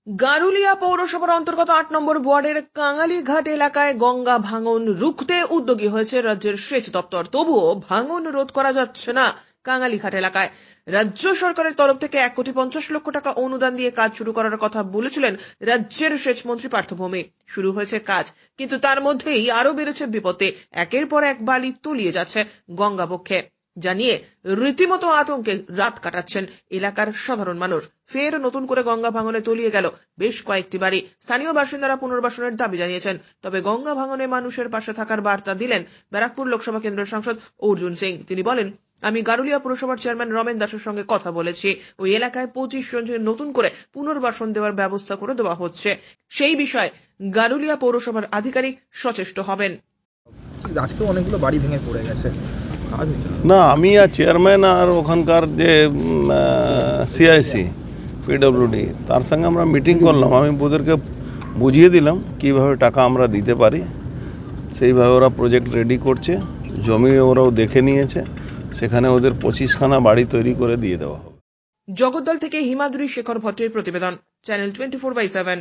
গারুলিয়া পৌরসভার অন্তর্গত ৮ নম্বর ওয়ার্ডের কাঙালিঘাট এলাকায় গঙ্গা ভাঙন রুখতে উদ্যোগী হয়েছে রাজ্যের সেচ দপ্তর। তবুও ভাঙন রোধ করা যাচ্ছে না। কাঙালিঘাট এলাকায় রাজ্য সরকারের তরফ থেকে ১,৫০,০০,০০০ টাকা অনুদান দিয়ে কাজ শুরু করার কথা বলেছিলেন রাজ্যের সেচ মন্ত্রী পার্থ ভৌমিক। শুরু হয়েছে কাজ, কিন্তু তার মধ্যেই আরো বেড়েছে বিপত্তি। একের পর এক বালি তলিয়ে যাচ্ছে গঙ্গা বক্ষে, জানিয়ে রীতিমতো আতঙ্কে রাত কাটাচ্ছেন এলাকার সাধারণ মানুষ। ফের নতুন করে গঙ্গা ভাঙনে তলিয়ে গেল বেশ কয়েকটি বাড়ি। স্থানীয় বাসিন্দারা পুনর্বাসনের দাবি জানিয়েছেন। তবে গঙ্গা ভাঙনে মানুষের পাশে থাকার বার্তা দিলেন ব্যারাকপুর লোকসভা কেন্দ্রের সাংসদ অর্জুন সিং। তিনি বলেন, আমি গারুলিয়া পুরসভার চেয়ারম্যান রমেন দাসের সঙ্গে কথা বলেছি। ওই এলাকায় 25 জনকে নতুন করে পুনর্বাসন দেওয়ার ব্যবস্থা করে দেওয়া হচ্ছে। সেই বিষয়ে গারুলিয়া পৌরসভার আধিকারিক সচেষ্ট হবেন। আজকে অনেকগুলো বাড়ি ভেঙে পড়ে গেছে, না, আমি আর চেয়ারম্যান আর ওখানকার যে সিআইসি পিডব্লিউডি তার সঙ্গে আমরা মিটিং করলাম। আমি ওদেরকে বুঝিয়ে দিলাম কিভাবে টাকা আমরা দিতে পারি। সেইভাবে ওরা প্রজেক্ট রেডি করছে, জমি ওরাও দেখে নিয়েছে, সেখানে ওদের 25খানা বাড়ি তৈরি করে দিয়ে দেওয়া হবে। জগদ্দল থেকে হিমাদ্রি শেখর ভট্টের প্রতিবেদন, চ্যানেল 24/7।